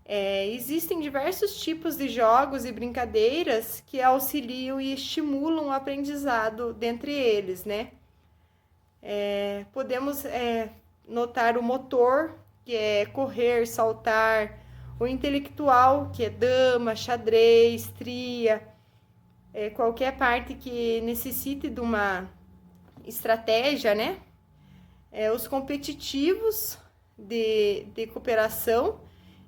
Existem diversos tipos de jogos e brincadeiras que auxiliam e estimulam o aprendizado dentre eles, né? Podemos notar o motor, que é correr, saltar, o intelectual, que é dama, xadrez, tria, qualquer parte que necessite de uma estratégia, né? Os competitivos de cooperação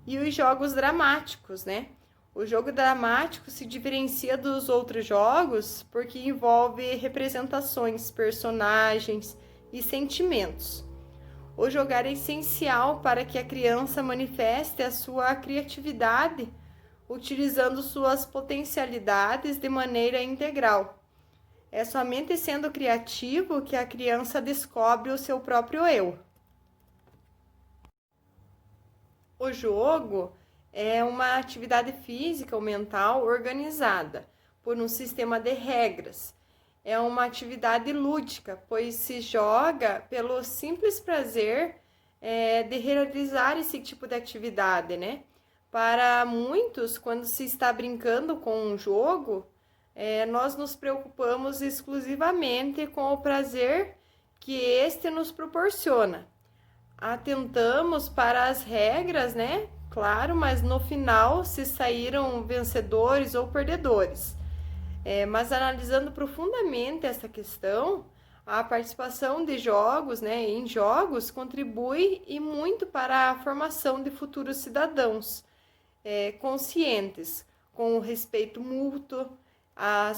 e os jogos dramáticos, né? O jogo dramático se diferencia dos outros jogos porque envolve representações, personagens e sentimentos. O jogar é essencial para que a criança manifeste a sua criatividade, utilizando suas potencialidades de maneira integral. É somente sendo criativo que a criança descobre o seu próprio eu. O jogo é uma atividade física ou mental organizada por um sistema de regras. É uma atividade lúdica, pois se joga pelo simples prazer de realizar esse tipo de atividade, né? Para muitos, quando se está brincando com um jogo, nós nos preocupamos exclusivamente com o prazer que este nos proporciona. Atentamos para as regras, né? Claro, mas no final se saíram vencedores ou perdedores. Mas analisando profundamente essa questão, a participação de jogos, né, em jogos contribui e muito para a formação de futuros cidadãos conscientes, com o respeito mútuo, a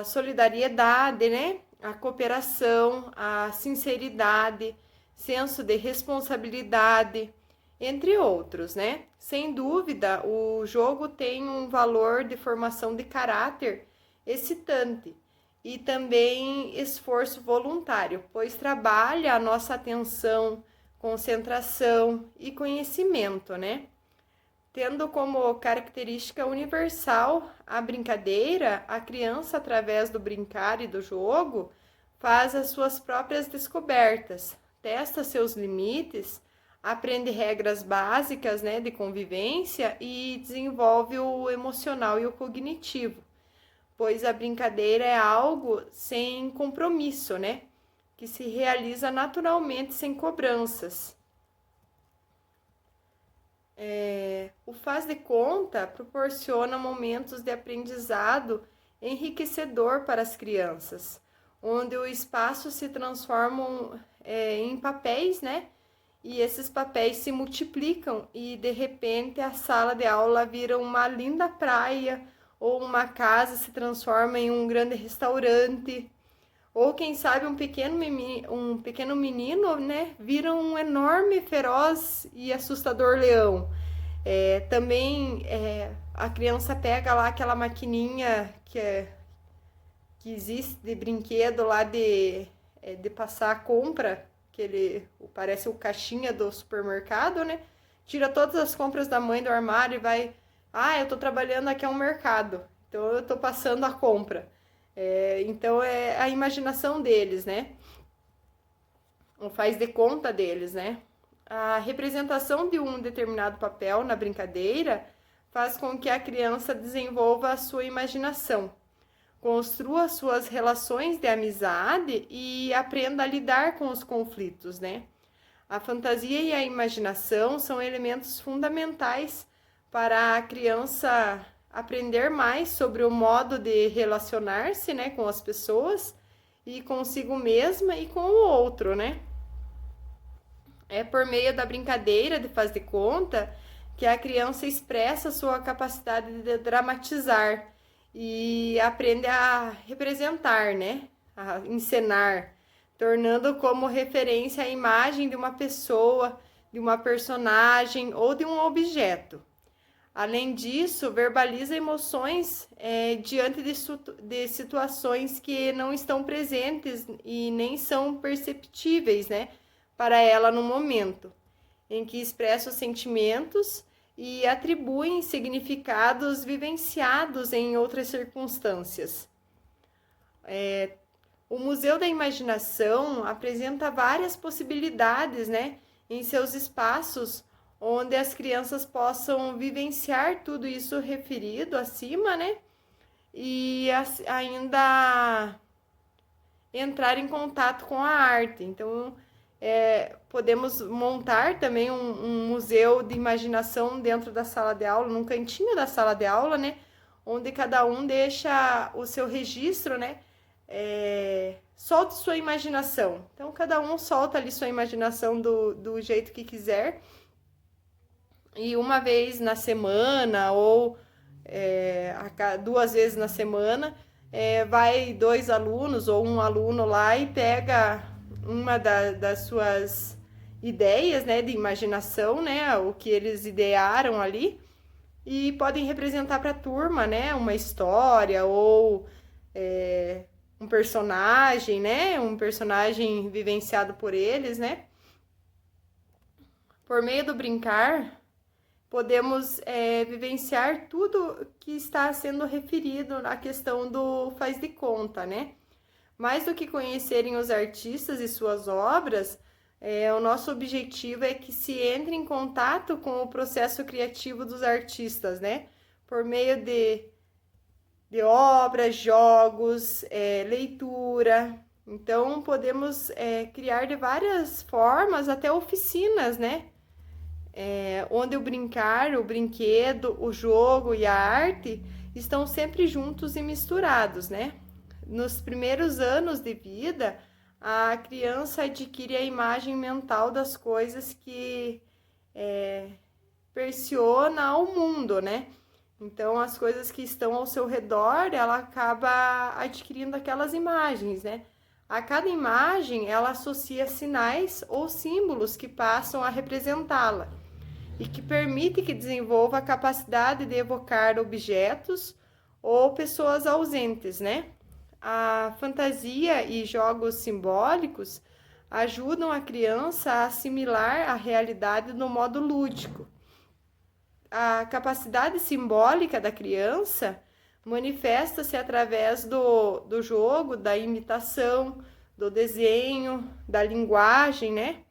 solidariedade, né, a cooperação, a sinceridade, senso de responsabilidade, entre outros, né? Sem dúvida, o jogo tem um valor de formação de caráter excitante e também esforço voluntário, pois trabalha a nossa atenção, concentração e conhecimento, né? Tendo como característica universal a brincadeira, a criança, através do brincar e do jogo, faz as suas próprias descobertas, testa seus limites, aprende regras básicas, né, de convivência e desenvolve o emocional e o cognitivo, pois a brincadeira é algo sem compromisso, né, que se realiza naturalmente sem cobranças. O faz de conta proporciona momentos de aprendizado enriquecedor para as crianças, onde o espaço se transforma em papéis, né? E esses papéis se multiplicam e de repente a sala de aula vira uma linda praia ou uma casa se transforma em um grande restaurante. Ou quem sabe um pequeno menino, né, vira um enorme, feroz e assustador leão. Também a criança pega lá aquela maquininha que existe de brinquedo lá de passar a compra, que ele parece o caixinha do supermercado, né? Tira todas as compras da mãe do armário e vai. Eu tô trabalhando aqui é um mercado, então eu tô passando a compra. Então é a imaginação deles, né? Ou faz de conta deles, né? A representação de um determinado papel na brincadeira faz com que a criança desenvolva a sua imaginação, construa suas relações de amizade e aprenda a lidar com os conflitos, né? A fantasia e a imaginação são elementos fundamentais para a criança aprender mais sobre o modo de relacionar-se, né, com as pessoas e consigo mesma e com o outro, né? É por meio da brincadeira de faz de conta que a criança expressa sua capacidade de dramatizar e aprende a representar, né? A encenar, tornando como referência a imagem de uma pessoa, de uma personagem ou de um objeto. Além disso, verbaliza emoções diante de situações que não estão presentes e nem são perceptíveis, né, para ela no momento, em que expressa os sentimentos e atribuem significados vivenciados em outras circunstâncias. O Museu da Imaginação apresenta várias possibilidades, né, em seus espaços, onde as crianças possam vivenciar tudo isso referido acima, né, e ainda entrar em contato com a arte. Então, podemos montar também um museu de imaginação dentro da sala de aula, num cantinho da sala de aula, né? Onde cada um deixa o seu registro, né? Solte sua imaginação. Então, cada um solta ali sua imaginação do jeito que quiser. E uma vez na semana ou 2 vezes na semana, vai 2 alunos ou um aluno lá e pega uma das suas ideias, né, de imaginação, né, o que eles idearam ali, e podem representar para a turma, né, uma história ou um personagem, né, um personagem vivenciado por eles, né. Por meio do brincar, podemos vivenciar tudo que está sendo referido na questão do faz de conta, né? Mais do que conhecerem os artistas e suas obras, o nosso objetivo é que se entre em contato com o processo criativo dos artistas, né? Por meio de obras, jogos, leitura. Então, podemos criar de várias formas, até oficinas, né? Onde o brincar, o brinquedo, o jogo e a arte estão sempre juntos e misturados, né? Nos primeiros anos de vida, a criança adquire a imagem mental das coisas que perciona ao mundo, né? Então, as coisas que estão ao seu redor, ela acaba adquirindo aquelas imagens, né? A cada imagem, ela associa sinais ou símbolos que passam a representá-la e que permite que desenvolva a capacidade de evocar objetos ou pessoas ausentes, né? A fantasia e jogos simbólicos ajudam a criança a assimilar a realidade no modo lúdico, a capacidade simbólica da criança manifesta-se através do jogo, da imitação, do desenho, da linguagem, né?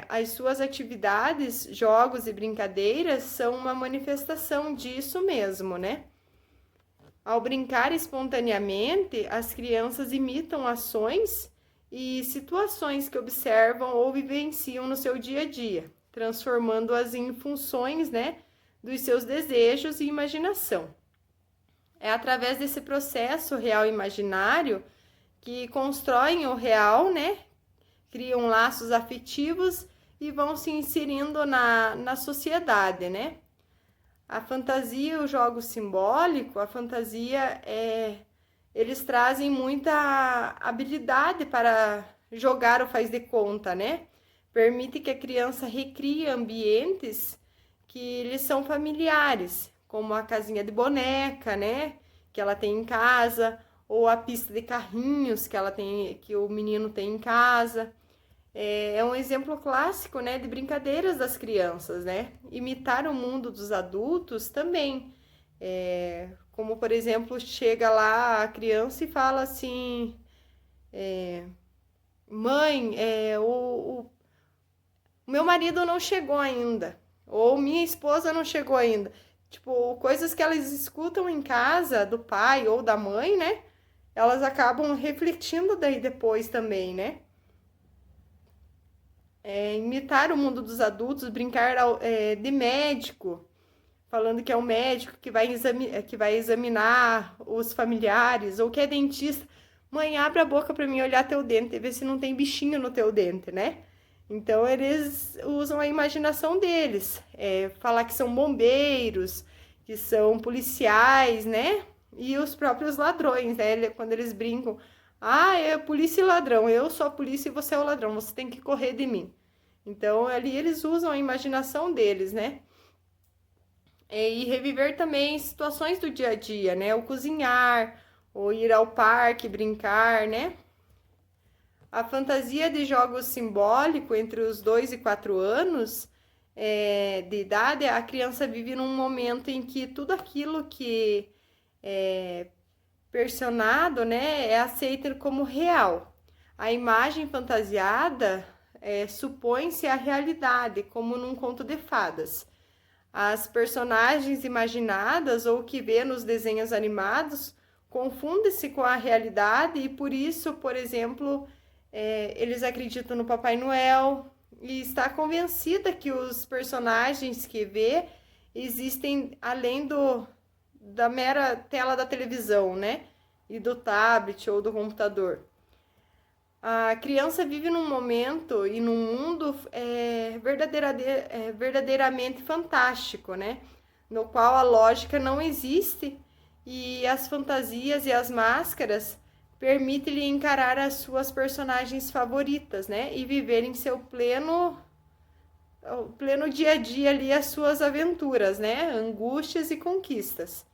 As suas atividades, jogos e brincadeiras são uma manifestação disso mesmo, né? Ao brincar espontaneamente, as crianças imitam ações e situações que observam ou vivenciam no seu dia a dia, transformando-as em funções, né, dos seus desejos e imaginação. É através desse processo real e imaginário que constroem o real, né, criam laços afetivos e vão se inserindo na sociedade, né? A fantasia e o jogo simbólico, a fantasia eles trazem muita habilidade para jogar o faz de conta, né? Permite que a criança recrie ambientes que lhes são familiares, como a casinha de boneca, né? Que ela tem em casa, ou a pista de carrinhos que o menino tem em casa. É um exemplo clássico, né, de brincadeiras das crianças, né? Imitar o mundo dos adultos também. Como, por exemplo, chega lá a criança e fala assim: mãe, o meu marido não chegou ainda, ou minha esposa não chegou ainda. Tipo, coisas que elas escutam em casa do pai ou da mãe, né? Elas acabam refletindo daí depois também, né? Imitar o mundo dos adultos, brincar de médico, falando que é o médico que vai examinar os familiares, ou que é dentista. Mãe, abre a boca para mim olhar teu dente e ver se não tem bichinho no teu dente, né? Então, eles usam a imaginação deles. Falar que são bombeiros, que são policiais, né? E os próprios ladrões, né? Quando eles brincam, é polícia e ladrão, eu sou a polícia e você é o ladrão, você tem que correr de mim. Então, ali eles usam a imaginação deles, né? E reviver também situações do dia a dia, né? O cozinhar, ou ir ao parque, brincar, né? A fantasia de jogos simbólico entre os 2 e 4 anos de idade, a criança vive num momento em que tudo aquilo que é personado, né, é aceito como real. A imagem fantasiada supõe-se a realidade, como num conto de fadas. As personagens imaginadas ou que vê nos desenhos animados confundem-se com a realidade e por isso, por exemplo, eles acreditam no Papai Noel e está convencida que os personagens que vê existem além da mera tela da televisão, né? E do tablet ou do computador. A criança vive num momento e num mundo verdadeiramente fantástico, né? No qual a lógica não existe e as fantasias e as máscaras permitem-lhe encarar as suas personagens favoritas, né? E viver em seu pleno dia a dia ali as suas aventuras, né? Angústias e conquistas.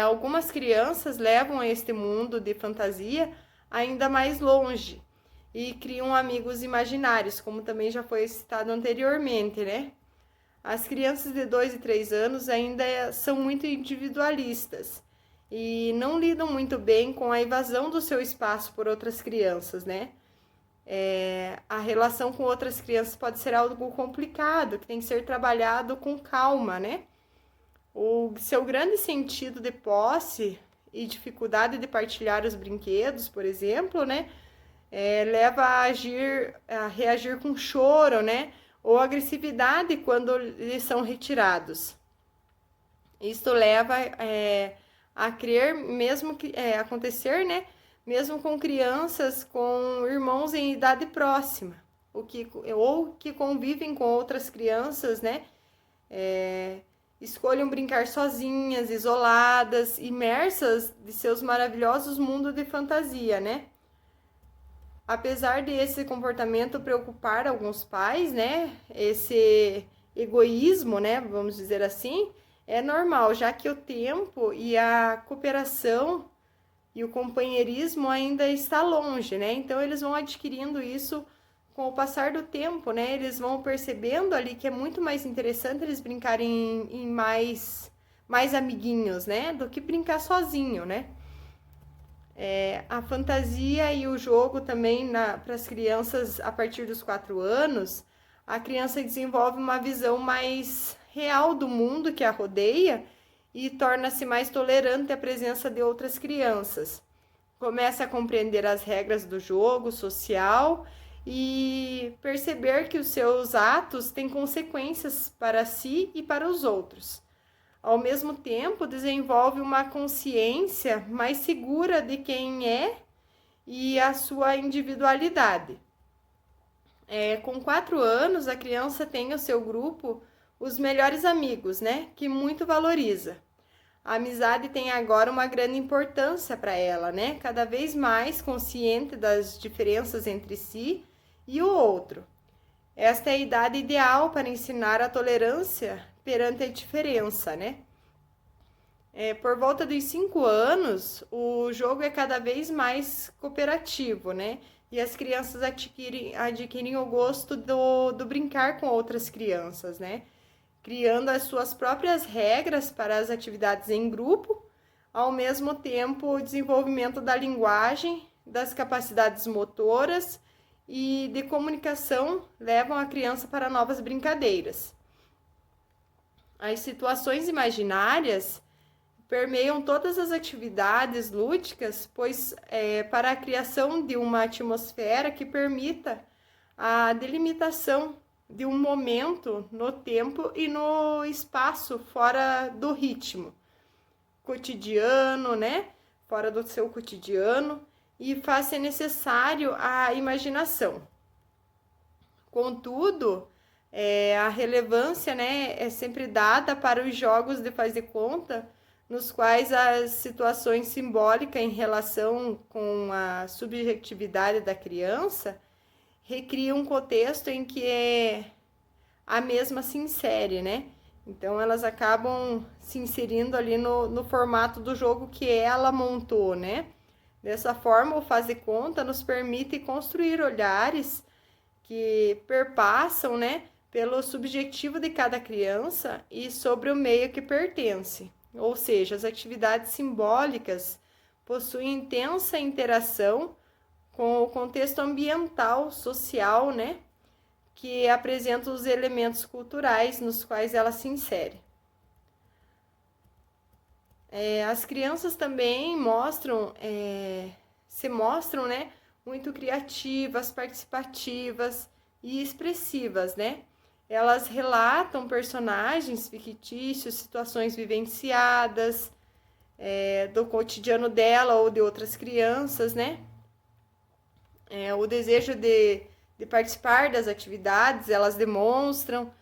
Algumas crianças levam este mundo de fantasia ainda mais longe e criam amigos imaginários, como também já foi citado anteriormente, né? As crianças de 2 e 3 anos ainda são muito individualistas e não lidam muito bem com a invasão do seu espaço por outras crianças, né? A relação com outras crianças pode ser algo complicado, que tem que ser trabalhado com calma, né? O seu grande sentido de posse e dificuldade de partilhar os brinquedos, por exemplo, né? Leva a reagir com choro, né? Ou agressividade quando eles são retirados. Isto leva a crer, mesmo que acontecer, né? Mesmo com crianças com irmãos em idade próxima, ou que convivem com outras crianças, né? Escolham brincar sozinhas, isoladas, imersas de seus maravilhosos mundos de fantasia, né? Apesar desse comportamento preocupar alguns pais, né? Esse egoísmo, né? Vamos dizer assim, é normal, já que o tempo e a cooperação e o companheirismo ainda está longe, né? Então, eles vão adquirindo isso com o passar do tempo, né, eles vão percebendo ali que é muito mais interessante eles brincarem em mais amiguinhos, né, do que brincar sozinho, né. A fantasia e o jogo também para as crianças a partir dos 4 anos, a criança desenvolve uma visão mais real do mundo que a rodeia e torna-se mais tolerante à presença de outras crianças. Começa a compreender as regras do jogo social e perceber que os seus atos têm consequências para si e para os outros. Ao mesmo tempo, desenvolve uma consciência mais segura de quem é e a sua individualidade. Com 4 anos, a criança tem o seu grupo, os melhores amigos, né? Que muito valoriza. A amizade tem agora uma grande importância para ela, né? Cada vez mais consciente das diferenças entre si e o outro. Esta é a idade ideal para ensinar a tolerância perante a diferença, né? Por volta dos 5 anos, o jogo é cada vez mais cooperativo, né? E as crianças adquirem o gosto do brincar com outras crianças, né? Criando as suas próprias regras para as atividades em grupo, ao mesmo tempo o desenvolvimento da linguagem, das capacidades motoras e de comunicação levam a criança para novas brincadeiras. As situações imaginárias permeiam todas as atividades lúdicas, pois para a criação de uma atmosfera que permita a delimitação de um momento no tempo e no espaço fora do ritmo cotidiano, né? Fora do seu cotidiano, e faz-se necessário a imaginação. Contudo, a relevância, né, é sempre dada para os jogos de faz de conta, nos quais as situações simbólicas em relação com a subjetividade da criança recriam um contexto em que a mesma se insere, né? Então, elas acabam se inserindo ali no formato do jogo que ela montou, né? Dessa forma, o faz de conta nos permite construir olhares que perpassam, né, pelo subjetivo de cada criança e sobre o meio que pertence. Ou seja, as atividades simbólicas possuem intensa interação com o contexto ambiental, social, né, que apresenta os elementos culturais nos quais ela se insere. As crianças também se mostram, né, muito criativas, participativas e expressivas, né? Elas relatam personagens fictícios, situações vivenciadas, do cotidiano dela ou de outras crianças, né? O desejo de participar das atividades, elas demonstram,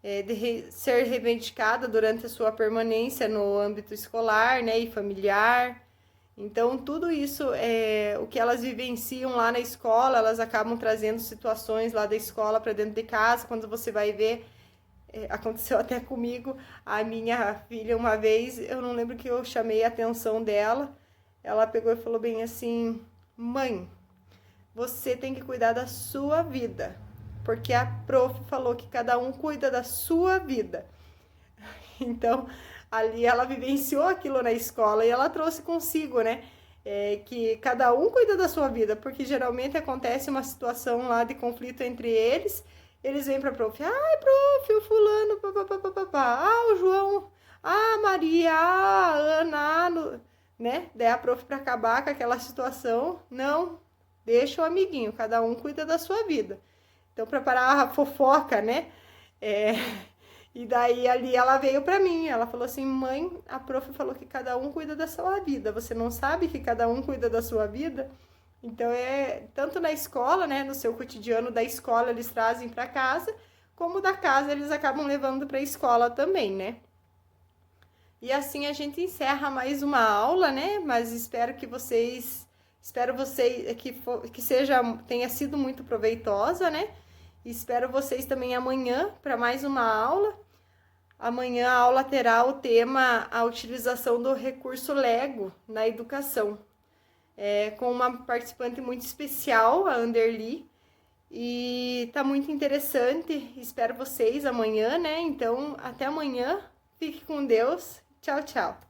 de ser reivindicada durante a sua permanência no âmbito escolar, né, e familiar. Então, tudo isso, o que elas vivenciam lá na escola, elas acabam trazendo situações lá da escola para dentro de casa. Quando você vai ver, aconteceu até comigo, a minha filha uma vez, eu não lembro que eu chamei a atenção dela, ela pegou e falou bem assim: mãe, você tem que cuidar da sua vida, porque a prof falou que cada um cuida da sua vida. Então, ali ela vivenciou aquilo na escola e ela trouxe consigo, né? Que cada um cuida da sua vida, porque geralmente acontece uma situação lá de conflito entre eles vêm pra prof, ai, prof, o fulano, papapá, o João, a Maria, a Ana, né? Daí a prof, pra acabar com aquela situação, não, deixa o amiguinho, cada um cuida da sua vida. Então, para parar a fofoca, né? E daí ali ela veio para mim, ela falou assim: mãe, a prof falou que cada um cuida da sua vida, você não sabe que cada um cuida da sua vida? Então, tanto na escola, né, no seu cotidiano da escola eles trazem para casa, como da casa eles acabam levando para a escola também, né? E assim a gente encerra mais uma aula, né? Mas espero que tenha sido muito proveitosa, né? E espero vocês também amanhã para mais uma aula. Amanhã a aula terá o tema a utilização do recurso Lego na educação, com uma participante muito especial, a Anderly, E tá muito interessante. Espero vocês amanhã, né? Então, até amanhã. Fique com Deus. Tchau, tchau.